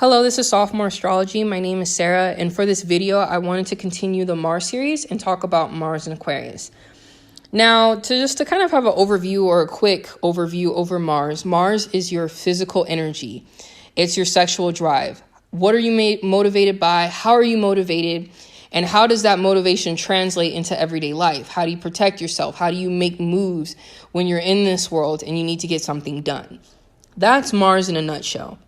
Hello, this is Sophomore Astrology. My name is Sarah, and for this video, I wanted to continue the Mars series and talk about Mars and Aquarius. Now, to kind of have an overview or a quick overview over Mars, Mars is your physical energy. It's your sexual drive. What are you motivated by? How are you motivated? And how does that motivation translate into everyday life? How do you protect yourself? How do you make moves when you're in this world and you need to get something done? That's Mars in a nutshell.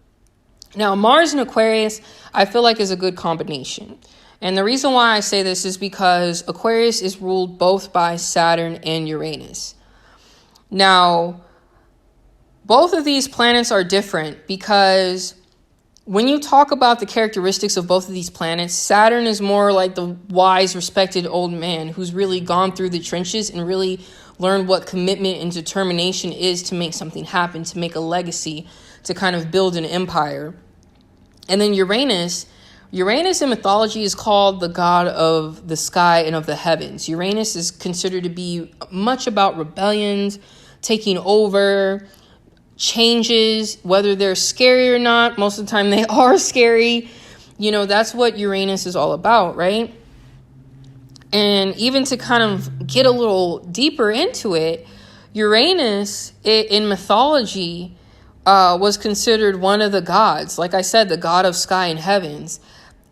Now, Mars and Aquarius, I feel like is a good combination. And the reason why I say this is because Aquarius is ruled both by Saturn and Uranus. Now, both of these planets are different because when you talk about the characteristics of both of these planets, Saturn is more like the wise, respected old man who's really gone through the trenches and really learned what commitment and determination is to make something happen, to make a legacy, to kind of build an empire. And then Uranus in mythology is called the god of the sky and of the heavens. Uranus is considered to be much about rebellions, taking over, changes, whether they're scary or not. Most of the time they are scary. You know, that's what Uranus is all about, right? And even to kind of get a little deeper into it, Uranus in mythology was considered one of the gods. Like I said, the god of sky and heavens.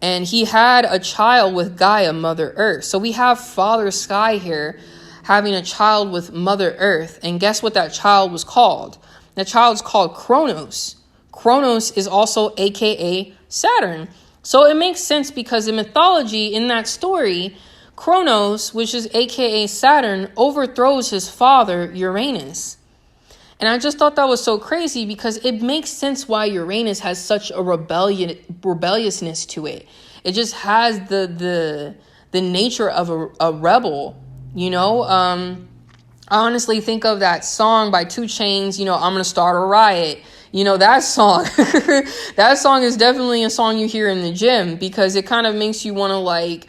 And he had a child with Gaia, Mother Earth. So we have Father Sky here having a child with Mother Earth. And guess what that child was called? That child's called Kronos. Kronos is also AKA Saturn. So it makes sense because in mythology, in that story, Kronos, which is AKA Saturn, overthrows his father, Uranus. And I just thought that was so crazy because it makes sense why Uranus has such a rebelliousness to it. It just has the nature of a rebel, you know. I honestly think of that song by 2 Chainz, you know, I'm gonna start a riot. You know, that song, that song is definitely a song you hear in the gym because it kind of makes you want to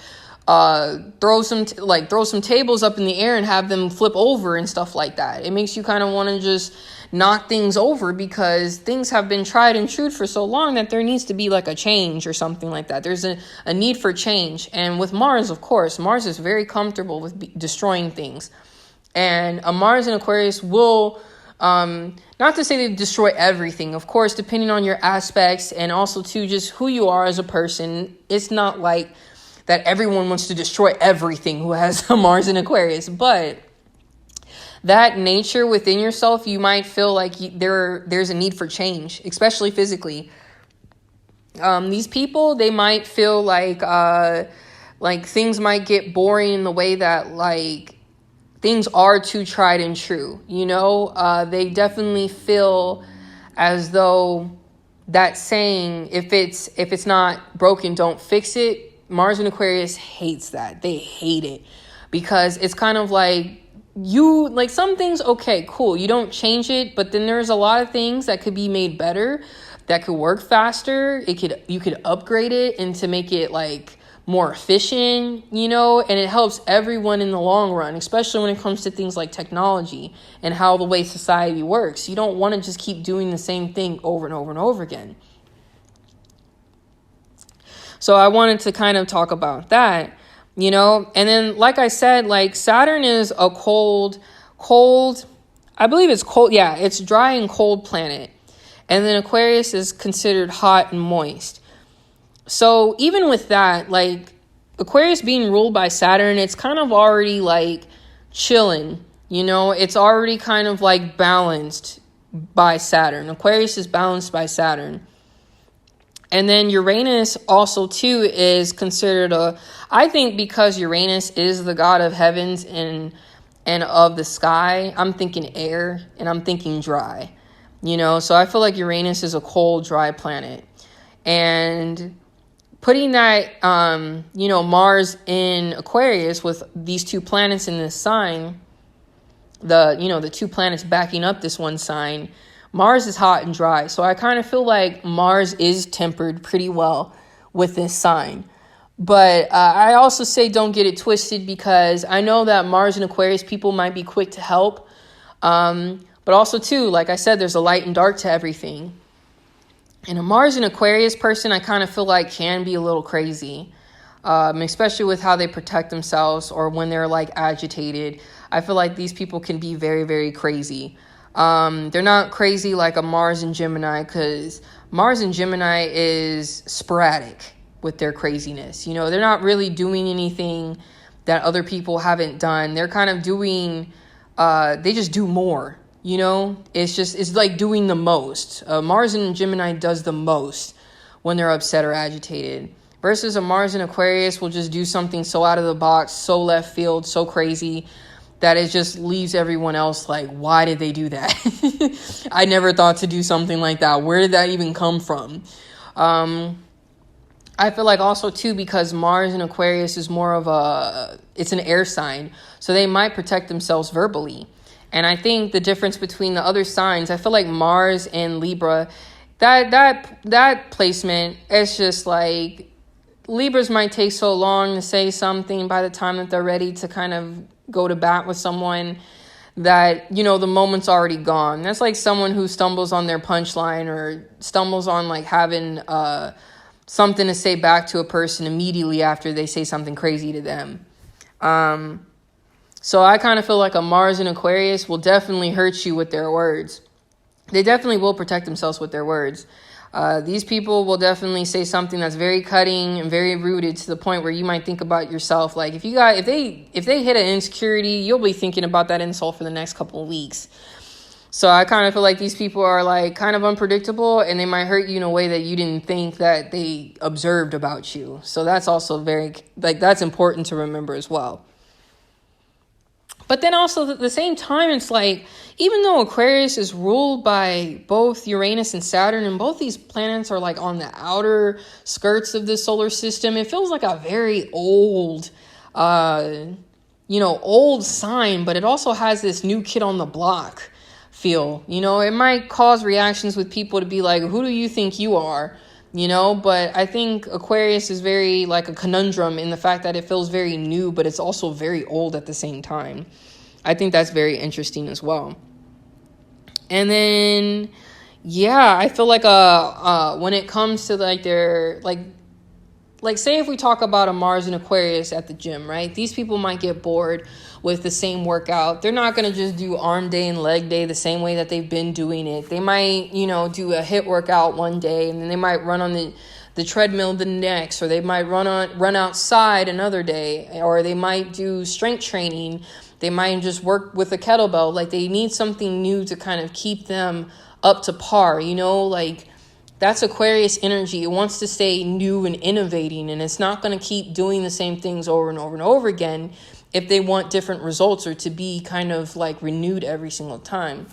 throw some tables up in the air and have them flip over and stuff like that. It makes you kind of want to just knock things over because things have been tried and true for so long that there needs to be like a change or something like that. There's a need for change. And with Mars, of course, Mars is very comfortable with destroying things. And a Mars in Aquarius will, not to say they destroy everything, of course, depending on your aspects and also too just who you are as a person. It's not like that everyone wants to destroy everything who has a Mars in Aquarius, but that nature within yourself, you might feel like there's a need for change, especially physically. These people, they might feel like things might get boring in the way that like things are too tried and true. You know, they definitely feel as though that saying, if it's not broken, don't fix it. Mars and Aquarius hates that. They hate it because it's kind of like some things, okay, cool. You don't change it, but then there's a lot of things that could be made better, that could work faster. You could upgrade it and to make it like more efficient, you know, and it helps everyone in the long run, especially when it comes to things like technology and how the way society works. You don't want to just keep doing the same thing over and over and over again. So I wanted to kind of talk about that, you know, and then like I said, like Saturn is a cold, I believe it's cold. Yeah, it's dry and cold planet. And then Aquarius is considered hot and moist. So even with that, like Aquarius being ruled by Saturn, it's kind of already like chilling, you know, it's already kind of like balanced by Saturn. Aquarius is balanced by Saturn. And then Uranus also, too, is considered I think because Uranus is the god of heavens and of the sky, I'm thinking air and I'm thinking dry, you know. So I feel like Uranus is a cold, dry planet. And putting that, you know, Mars in Aquarius with these 2 planets in this sign, the 2 planets backing up this one sign, Mars is hot and dry. So I kind of feel like Mars is tempered pretty well with this sign. But I also say don't get it twisted because I know that Mars and Aquarius people might be quick to help. But also, too, like I said, there's a light and dark to everything. And a Mars and Aquarius person, I kind of feel like can be a little crazy, especially with how they protect themselves or when they're like agitated. I feel like these people can be very, very crazy. They're not crazy like a Mars and Gemini, because Mars and Gemini is sporadic with their craziness. You know, they're not really doing anything that other people haven't done. They're kind of doing, they just do more. You know, it's like doing the most. Mars and Gemini does the most when they're upset or agitated, versus a Mars and Aquarius will just do something so out of the box, so left field, so crazy that it just leaves everyone else like, why did they do that? I never thought to do something like that. Where did that even come from? I feel like also too, because Mars and Aquarius is more of it's an air sign, so they might protect themselves verbally. And I think the difference between the other signs, I feel like Mars and Libra, that placement, it's just like Libras might take so long to say something by the time that they're ready to kind of go to bat with someone that, you know, the moment's already gone. That's like someone who stumbles on their punchline or stumbles on like having something to say back to a person immediately after they say something crazy to them. So I kind of feel like a Mars and Aquarius will definitely hurt you with their words. They definitely will protect themselves with their words. These people will definitely say something that's very cutting and very rooted to the point where you might think about yourself. Like if they hit an insecurity, you'll be thinking about that insult for the next couple of weeks. So I kind of feel like these people are like kind of unpredictable, and they might hurt you in a way that you didn't think that they observed about you. So that's also very, like, that's important to remember as well. But then also at the same time, it's like, even though Aquarius is ruled by both Uranus and Saturn, and both these planets are like on the outer skirts of the solar system, it feels like a very old, old sign, but it also has this new kid on the block feel. You know, it might cause reactions with people to be like, who do you think you are? You know, but I think Aquarius is very like a conundrum in the fact that it feels very new, but it's also very old at the same time. I think that's very interesting as well. And then, yeah, I feel like when it comes to like their like say if we talk about a Mars and Aquarius at the gym, right? These people might get bored with the same workout. They're not going to just do arm day and leg day the same way that they've been doing it. They might, do a HIIT workout one day, and then they might run on the treadmill the next, or they might run outside another day, or they might do strength training. They might just work with a kettlebell. Like, they need something new to kind of keep them up to par, like that's Aquarius energy. It wants to stay new and innovating, and it's not going to keep doing the same things over and over and over again if they want different results or to be kind of like renewed every single time.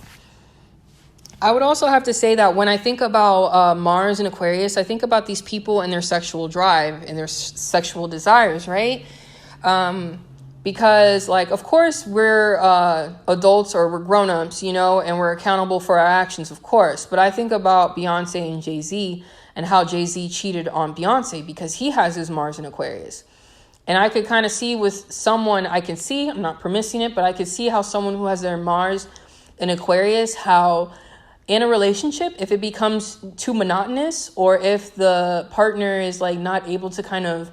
I would also have to say that when I think about Mars and Aquarius, I think about these people and their sexual drive and their sexual desires, right? Because, like, of course, we're adults or we're grown-ups, and we're accountable for our actions, of course. But I think about Beyonce and Jay-Z and how Jay-Z cheated on Beyonce because he has his Mars and Aquarius. And I could kind of see with someone, I'm not permitting it, but I could see how someone who has their Mars and Aquarius, how in a relationship, if it becomes too monotonous, or if the partner is like not able to kind of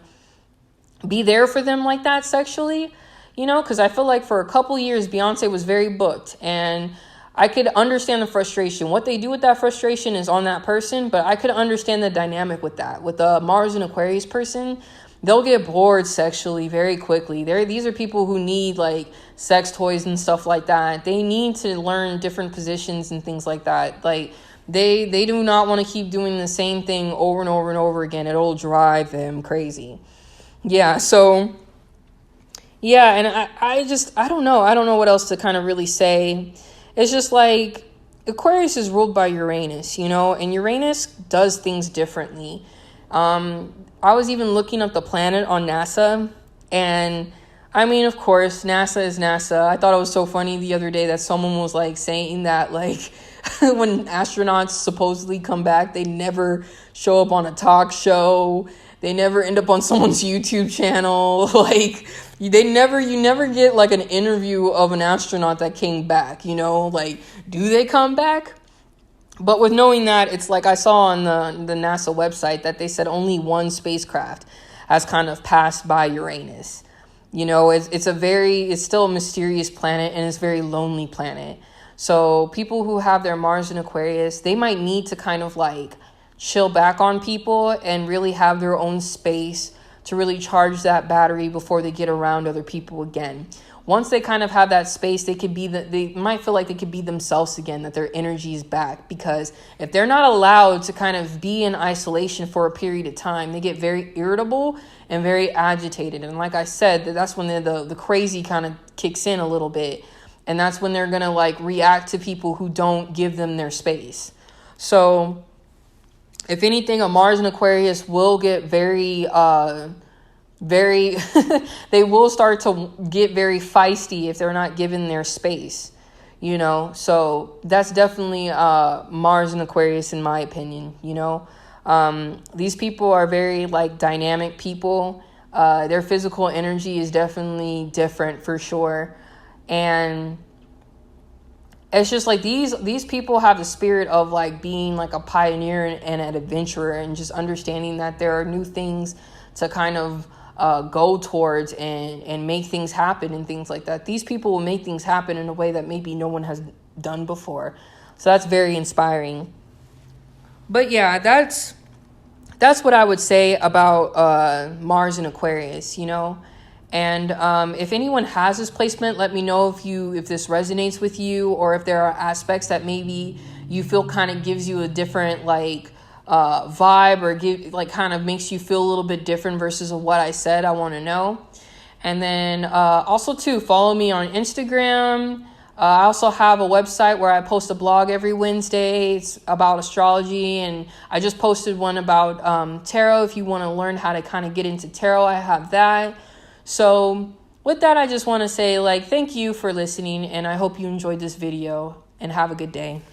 be there for them like that sexually, because I feel like for a couple years, Beyonce was very booked, and I could understand the frustration. What they do with that frustration is on that person, but I could understand the dynamic with that. With a Mars and Aquarius person, they'll get bored sexually very quickly. These are people who need like sex toys and stuff like that. They need to learn different positions and things like that. Like they do not want to keep doing the same thing over and over and over again. It'll drive them crazy. Yeah, so yeah, and I don't know. I don't know what else to kind of really say. It's just like Aquarius is ruled by Uranus, and Uranus does things differently. I was even looking up the planet on NASA, and I mean, of course, NASA is NASA. I thought it was so funny the other day that someone was like saying that like when astronauts supposedly come back, they never show up on a talk show. They never end up on someone's YouTube channel. Like you never get like an interview of an astronaut that came back, like, do they come back? But with knowing that, it's like I saw on the NASA website that they said only one spacecraft has kind of passed by Uranus. You know, it's still a mysterious planet, and it's a very lonely planet. So people who have their Mars in Aquarius, they might need to kind of like chill back on people and really have their own space to really charge that battery before they get around other people again. Once they kind of have that space, they might feel like they could be themselves again, that their energy is back. Because if they're not allowed to kind of be in isolation for a period of time, they get very irritable and very agitated. And like I said, that's when the crazy kind of kicks in a little bit. And that's when they're going to like react to people who don't give them their space. So if anything, a Mars in Aquarius will get very they will start to get very feisty if they're not given their space, you know. So that's definitely Mars in Aquarius, in my opinion. You know, these people are very like dynamic people. Their physical energy is definitely different for sure, and it's just like these people have the spirit of like being like a pioneer and an adventurer, and just understanding that there are new things to kind of go towards and make things happen and things like that. These people will make things happen in a way that maybe no one has done before. So that's very inspiring. But yeah, that's what I would say about Mars in Aquarius, you know. And if anyone has this placement, let me know if this resonates with you, or if there are aspects that maybe you feel kind of gives you a different like vibe, or kind of makes you feel a little bit different versus what I said. I want to know. And then also too, follow me on Instagram. I also have a website where I post a blog every Wednesday. It's about astrology, and I just posted one about tarot. If you want to learn how to kind of get into tarot, I have that. So with that, I just want to say like thank you for listening, and I hope you enjoyed this video, and have a good day.